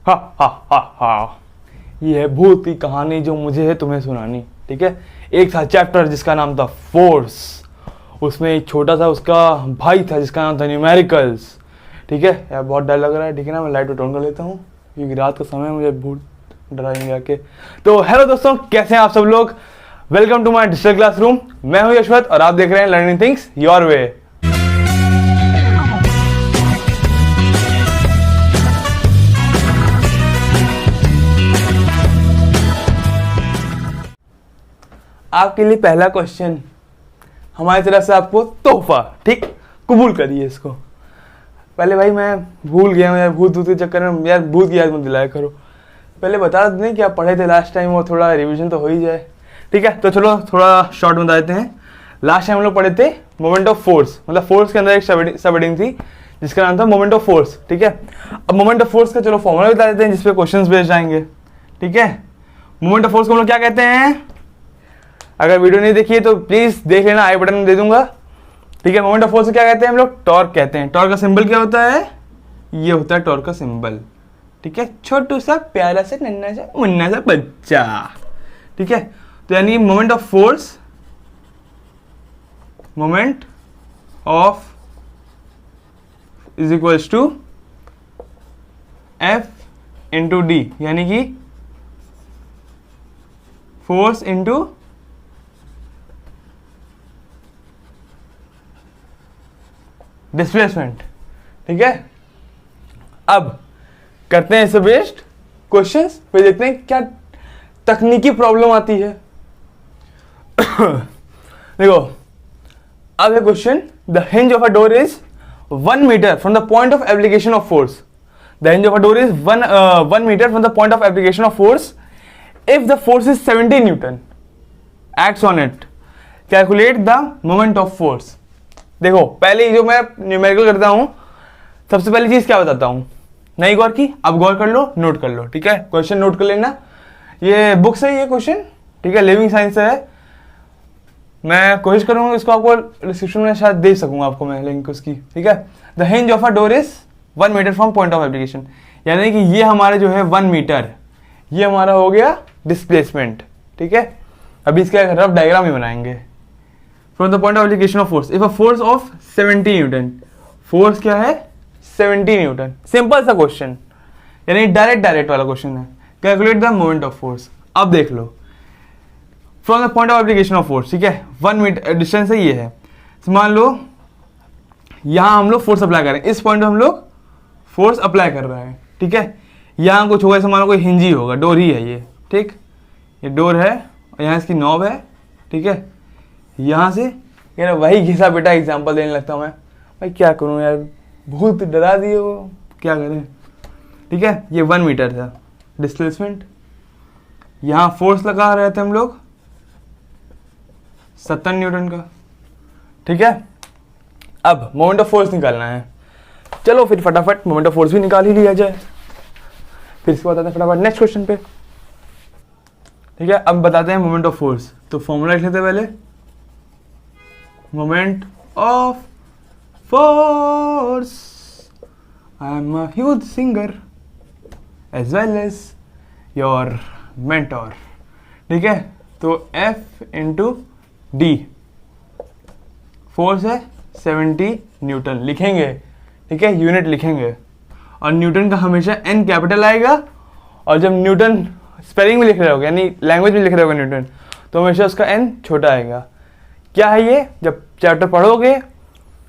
हा हा हा हा, ये है भूत की कहानी जो मुझे है तुम्हें सुनानी। ठीक है, एक था चैप्टर जिसका नाम था फोर्स, उसमें एक छोटा सा उसका भाई था जिसका नाम था न्यूमेरिकल्स। ठीक है यार, बहुत डर लग रहा है। ठीक है ना, मैं लाइट ऑन कर लेता हूँ क्योंकि रात का समय मुझे भूत डराएंगे आके। तो हेलो दोस्तों, कैसे हैं आप सब लोग? Welcome to my digital classroom. मैं हूं यशवंत और आप देख रहे हैं लर्निंग थिंग्स योर वे। आपके लिए पहला क्वेश्चन हमारी तरफ से आपको तोहफा। ठीक, कबूल करिए इसको। पहले भाई मैं भूल गया हूँ यार, भूत के चक्कर में यार भूत की याद मत दिलाया करो। पहले बता दें कि आप पढ़े थे लास्ट टाइम, और थोड़ा रिवीजन तो हो ही जाए। ठीक है, तो चलो थोड़ा शॉर्ट बता देते हैं। लास्ट टाइम हम लोग पढ़े थे मोमेंट ऑफ फोर्स, मतलब फोर्स के अंदर एक सब हेडिंग थी जिसका नाम था मोमेंट ऑफ फोर्स। ठीक है, अब मोमेंट ऑफ फोर्स का चलो फॉर्मूला बता देते हैं जिसपे क्वेश्चंस बेस्ड जाएंगे। ठीक है, मोमेंट ऑफ फोर्स को हम लोग क्या कहते हैं? अगर वीडियो नहीं देखिए तो प्लीज देख लेना, आई बटन में दे दूंगा। ठीक है, मोमेंट ऑफ फोर्स को क्या कहते हैं हम लोग? टॉर्क कहते हैं। टॉर्क का सिंबल क्या होता है? ये होता है टॉर्क का सिंबल। ठीक है, छोटू सा प्यारा सा नन्ना सा मुन्ना सा बच्चा। ठीक है, तो यानी moment of force, moment of is equals to F into D, यानी कि फोर्स इंटू डिस्प्लेसमेंट। ठीक है, अब करते हैं इससे बेस्ड क्वेश्चंस, फिर देखते हैं क्या तकनीकी प्रॉब्लम आती है। देखो, अब है question, the hinge of a door is 1 metre from the point of application of force. The hinge of a door is 1 metre from the point of application of force if the force is 70 newton acts on it, calculate the moment of force. देखो, पहले जो मैं numerical करता हूं, सबसे पहली चीज क्या बताता हूं, नहीं गौर की, अब गौर कर लो, नोट कर लो। ठीक है, क्वेश्चन नोट कर लेना, ये बुक से ही है क्वेश्चन। ठीक है, लिविंग साइंस से है। मैं कोशिश करूंगा इसको आपको डिस्क्रिप्शन में शायद दे सकूंगा आपको मैं लिंक उसकी। ठीक है, the hinge of a door is 1 metre from point of application, यानी कि ये हमारे जो है 1 मीटर, ये हमारा हो गया डिस्प्लेसमेंट। ठीक है, अभी इसका रफ डायग्राम ही बनाएंगे। From the point of application of force, if a force of 70 newton, force क्या है? 70 न्यूटन। सिंपल सा क्वेश्चन, यानी डायरेक्ट वाला क्वेश्चन है। Calculate the moment of force. अब देख लो, from the point of application of force, ठीक है, 1 मीटर डिस्टेंस है, ये है। तो मान लो यहां हम लोग फोर्स अप्लाई कर रहे हैं, इस पॉइंट पे हम लोग फोर्स अप्लाई कर रहे हैं। ठीक है, यहां कुछ होगा, मान लो कोई हिंज ही होगा, डोर ही है ये। ठीक, ये डोर है और यहाँ इसकी नॉब है। ठीक है, यहां से यार वही घिसा बेटा एग्जाम्पल देने लगता हूं मैं, भाई क्या करूं यार, भूत डरा दिए वो, क्या करें। ठीक है, ये 1 मीटर था डिस्प्लेसमेंट, यहां फोर्स लगा रहे थे हम लोग 70 न्यूटन का। ठीक है, अब मोमेंट ऑफ फोर्स निकालना है। चलो फिर फटाफट मोमेंट ऑफ फोर्स भी निकाल ही लिया जाए, फिर इसके बाद आते हैं फटाफट नेक्स्ट क्वेश्चन पे। ठीक है, अब बताते हैं मोमेंट ऑफ फोर्स। तो फॉर्मूला लिख लेते हैं पहले, moment of force, I am a huge singer as well as your mentor. ठीक है, तो F इंटू डी, फोर्स है 70 न्यूटन लिखेंगे। ठीक है, यूनिट लिखेंगे, और न्यूटन का हमेशा N कैपिटल आएगा, और जब न्यूटन स्पेलिंग में लिख रहे होगे यानी लैंग्वेज में लिख रहे होगे न्यूटन, तो हमेशा उसका N छोटा आएगा। क्या है ये? जब चैप्टर पढ़ोगे,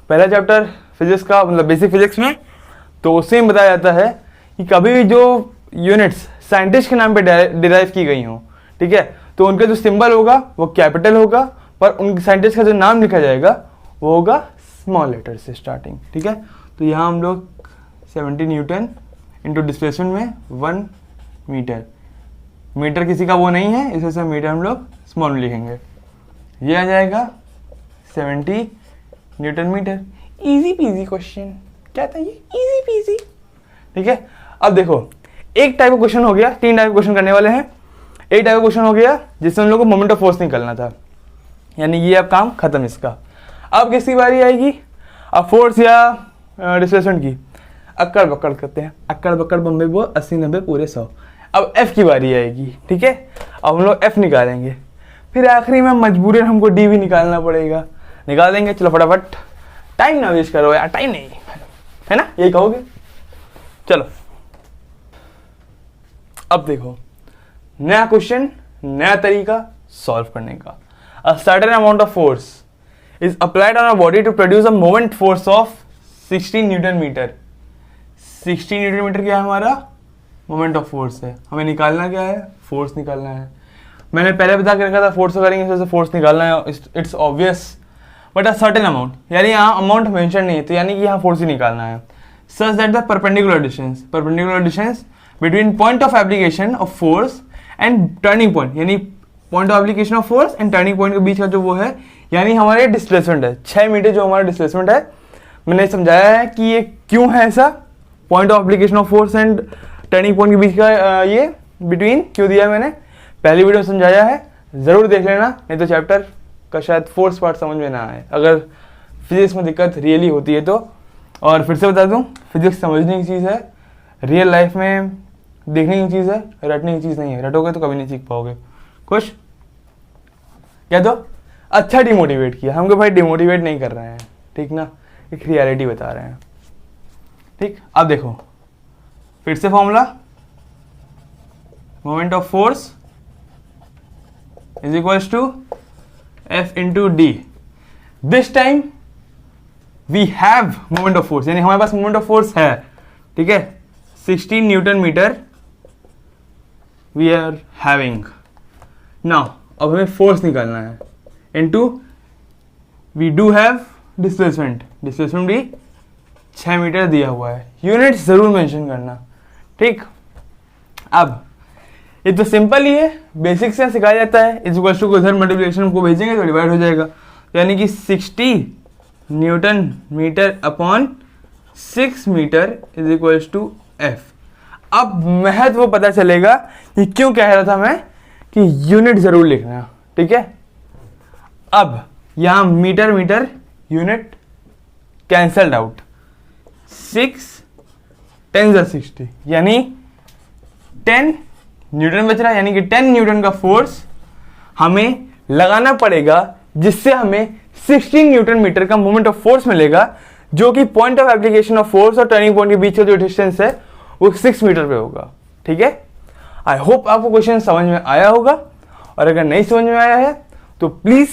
पहला चैप्टर फिजिक्स का, मतलब बेसिक फिजिक्स में, तो उससे ही बताया जाता है कि कभी भी जो यूनिट्स साइंटिस्ट के नाम पे डिराइव की गई हों, ठीक है, तो उनका जो सिंबल होगा वो कैपिटल होगा, पर उन साइंटिस्ट का जो नाम लिखा जाएगा वो होगा स्मॉल लेटर से स्टार्टिंग। ठीक है, तो यहाँ हम लोग 70 न्यूटन इंटू डिस्प्लेसमेंट में 1 मीटर, मीटर किसी का वो नहीं है, इस वजह से मीटर हम लोग स्मॉल में लिखेंगे। ये आ जाएगा 70 newton metre. Easy peasy question, क्या था ये? Easy peasy. ठीक है, अब देखो, एक टाइप का क्वेश्चन हो गया, 3 टाइप का क्वेश्चन करने वाले हैं। एक टाइप का क्वेश्चन हो गया जिसमें हम लोग को मोमेंट ऑफ फोर्स निकालना था, यानी ये अब काम खत्म इसका। अब किसकी बारी आएगी? अब फोर्स या डिस्प्लेसमेंट की। अक्कड़ बक्कड़ करते हैं, अक्कड़ बक्कड़ बम्बे वो 80-90 पूरे 100। अब एफ की बारी आएगी, ठीक है। अब हम लोग एफ निकालेंगे, फिर आखिरी में मजबूरन हमको डी भी निकालना पड़ेगा। निकाल देंगे, चलो फटाफट, टाइम ना वेस्ट करो यार, टाइम नहीं है ना, यही कहोगे। चलो अब देखो, नया क्वेश्चन, नया तरीका सॉल्व करने का। A certain amount of force is applied on a body to produce a moment force of 16 newton metre. 16 newton metre क्या है हमारा मोमेंट ऑफ फोर्स है। हमें निकालना क्या है, फोर्स निकालना है। मैंने पहले बता के रखा था फोर्स करेंगे इस वजह से फोर्स निकालना है, it's obvious. But a certain amount, यानी यहाँ अमाउंट मेंशन नहीं है, तो यानी कि यहाँ फोर्स ही निकालना है। Such that the perpendicular distance between point of application of force and turning point, यानी point of application of force and turning point के बीच का जो वो है, यानी हमारे डिस्प्लेसमेंट है 6 मीटर जो हमारा डिस्प्लेसमेंट है। मैंने समझाया है कि ये क्यों है ऐसा, point of application of force and turning point के बीच का ये बिटवीन क्यों दिया है, मैंने पहली वीडियो में समझाया है, जरूर देख लेना, नहीं तो चैप्टर का शायद फोर्स पार्ट समझ में ना आए, अगर फिजिक्स में दिक्कत रियली होती है तो। और फिर से बता दूं, फिजिक्स समझने की चीज़ है, रियल लाइफ में देखने की चीज़ है, रटने की चीज़ नहीं है। रटोगे तो कभी नहीं सीख पाओगे। खुश क्या तो अच्छा डिमोटिवेट किया हमको, भाई डिमोटिवेट नहीं कर रहे हैं, ठीक ना, एक रियलिटी बता रहे हैं, ठीक। अब देखो फिर से formula, moment of force is equals to F into D. This time we have moment of force, यानी हमारे पास मोमेंट ऑफ फोर्स है, ठीक है, 16 newton metre we are having. Now अब हमें फोर्स निकालना है, into we do have displacement भी 6 मीटर दिया हुआ है। यूनिट्स जरूर मेंशन करना, ठीक। अब ये तो सिंपल ही है, बेसिक से सिखाया जाता है। इस इक्वल टू को इधर मल्टीप्लिकेशन को भेजेंगे तो डिवाइड हो जाएगा, यानी कि 60 newton metre upon 6 metre is equal to F. अब महत्व पता चलेगा कि क्यों कह रहा था मैं कि यूनिट जरूर लिखना, ठीक है। अब यहां metre metre unit cancelled out, 6 10 60, यानी 10 न्यूटन बच रहा है, यानी कि 10 न्यूटन का फोर्स हमें लगाना पड़ेगा, जिससे हमें 16 न्यूटन मीटर का मोमेंट ऑफ फोर्स मिलेगा, जो कि point of application of force और टर्निंग पॉइंट के बीच का जो डिस्टेंस है वो 6 मीटर पे होगा, ठीक है। आई होप आपको क्वेश्चन समझ में आया होगा, और अगर नहीं समझ में आया है तो प्लीज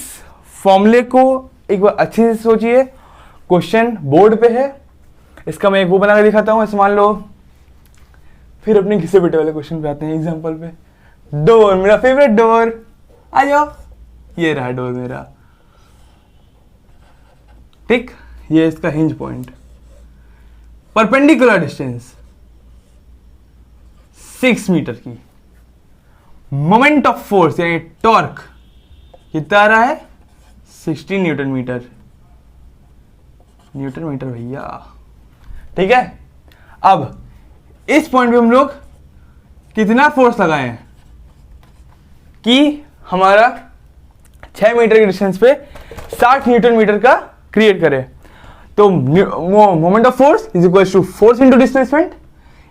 फॉर्मूले को एक बार अच्छे से सोचिए। क्वेश्चन बोर्ड पे है, इसका मैं एक वो बना के दिखाता हूँ, ऐसे मान लो। फिर अपने घिसे बेटे वाले क्वेश्चन पे आते हैं, एग्जांपल पे। डोर, मेरा फेवरेट डोर, आ जाओ, ये रहा डोर मेरा, ठीक। ये इसका hinge point, perpendicular distance 6 metre की, मोमेंट ऑफ फोर्स यानी टॉर्क कितना आ रहा है 16 न्यूटन मीटर भैया, ठीक है। अब इस पॉइंट पे हम लोग कितना फोर्स लगाए हैं कि हमारा 6 मीटर के डिस्टेंस पे 60 न्यूटन मीटर का क्रिएट करे। तो moment of force is equal to force into displacement,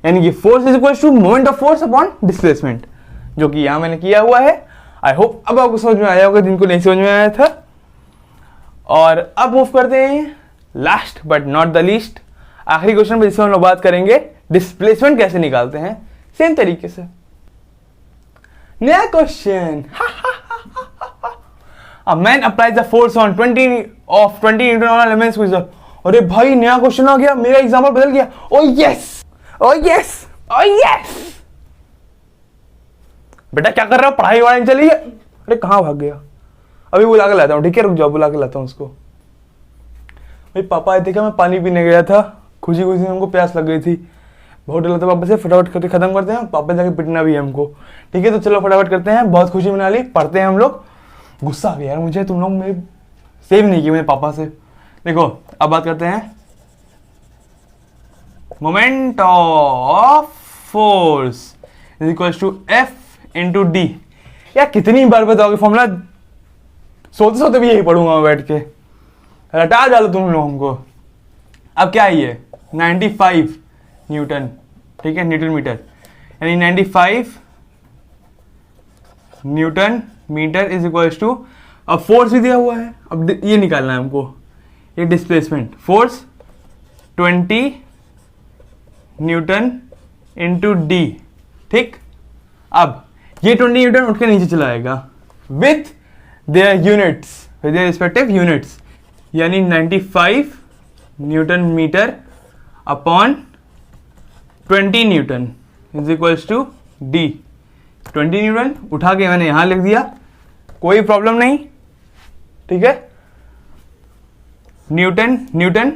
यानी कि force is equal to moment of force upon displacement, जो कि यहां मैंने किया हुआ है। आई होप अब आपको समझ में आया होगा, जिनको नहीं समझ में आया था। और अब मूव करते हैं last but not the least, आखिरी क्वेश्चन पे, जिसमें हम लोग बात करेंगे डिस्प्लेसमेंट कैसे निकालते हैं, सेम तरीके से। नया question, A man applies the force on 20 Newton on a lemon squeezer। अरे भाई नया क्वेश्चन आ गया, मेरा एग्जाम्पल बदल गया। ओ यस, ओ यस, ओ यस। बेटा क्या कर रहा हो, पढ़ाई वढ़ाई चली है? अरे कहाँ भाग गया, अभी बुला के लाता हूँ, ठीक है, रुक जाओ, बुला के लाता हूँ उसको। भाई पापा आए थे क्या, मैं पानी पीने गया था, खुशी खुशी हमको प्यास लग गई थी, बहुत डर लगता है पापा से, फटाफट करके खत्म करते हैं, पापा जाके पिटना भी है हमको, ठीक है। तो चलो फटाफट करते हैं, बहुत खुशी मना ली, पढ़ते हैं हम लोग। गुस्सा आ गया यार मुझे, तुम लोग मेरे सेव नहीं किए मेरे पापा से। देखो अब बात करते हैं moment of force is equal to F into D. यार कितनी बार बताओगे फॉर्मूला, सोते सोते भी यही पढ़ूंगा मैं बैठ के, रटा डालो तुम लोग हमको। अब क्या है ये 95 न्यूटन, ठीक है, न्यूटन मीटर, यानी 95 newton metre is equals to, अब फोर्स भी दिया हुआ है, अब ये निकालना है हमको, ये displacement, force 20 Newton into D, ठीक। अब ये 20 न्यूटन उठ के नीचे चला आएगा with their units, with their respective units, यानी 95 newton metre upon 20 newton is equals to D. 20 newton उठा के मैंने यहां लिख दिया, कोई प्रॉब्लम नहीं, ठीक है। न्यूटन न्यूटन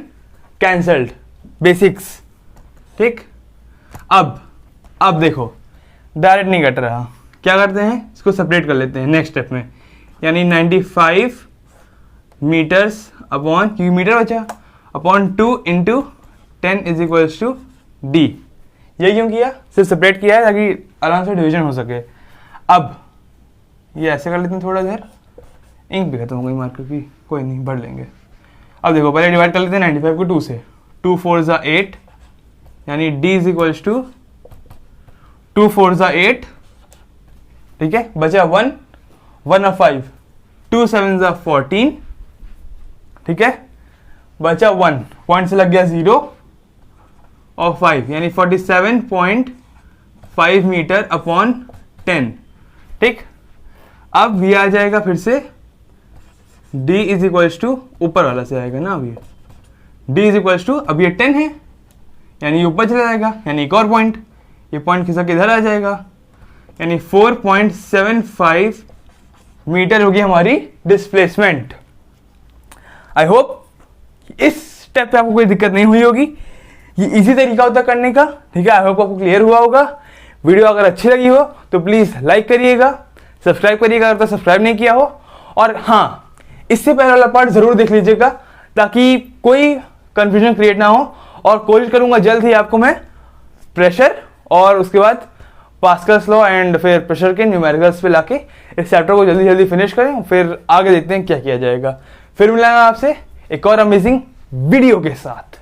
कैंसल्ड, बेसिक्स, ठीक। अब देखो डायरेक्ट नहीं कट रहा, क्या करते हैं, इसको सेपरेट कर लेते हैं नेक्स्ट स्टेप में, यानी 95 मीटर्स अपॉन, क्योंकि मीटर बचा, upon 2 into 10 is equals to D. ये क्यों किया, सिर्फ सेपरेट किया है ताकि आराम से डिवीजन हो सके। अब ये ऐसे कर लेते हैं, थोड़ा देर, इंक भी खत्म हो गई मार्कर की, कोई नहीं, भर लेंगे। अब देखो पहले डिवाइड कर लेते हैं 95 को 2 से, 2 4 ज़ा 8, यानी d इज इक्वल्स टू 2 4 ज़ा 8, ठीक है, बचा 1 1 और 5, 2 7 ज़ा 14, ठीक है, बचा 1, पॉइंट से लग गया 0 और 5, यानी 47.5 मीटर अपॉन 10, ठीक। अब ये आ जाएगा फिर से d इज इक्वल्स टू, ऊपर वाला से आएगा ना, अब ये d इज इक्वल्स टू, अब ये 10 है, यानी ये ऊपर चला जाएगा, यानी एक और पॉइंट, ये पॉइंट खिसक इधर आ जाएगा, यानी 4.75 मीटर होगी हमारी डिस्प्लेसमेंट। आई होप इस स्टेप पे आपको कोई दिक्कत नहीं हुई होगी, ये इजी तरीका होता है करने का, ठीक है। आई होप आपको क्लियर हुआ होगा। वीडियो अगर अच्छी लगी हो तो प्लीज लाइक करिएगा, सब्सक्राइब करिएगा अगर तो सब्सक्राइब नहीं किया हो, और हाँ, इससे पहले वाला पार्ट जरूर देख लीजिएगा ताकि कोई कंफ्यूजन क्रिएट ना हो, और कोशिश करूंगा जल्द ही आपको मैं प्रेशर और उसके बाद पास्कल्स लॉ एंड फिर प्रेशर के न्यूमेरिकल्स पे लाके इस चैप्टर को जल्दी जल्दी फिनिश करें, फिर आगे देखते हैं क्या किया जाएगा। फिर मिलेंगे आपसे एक और अमेजिंग वीडियो के साथ।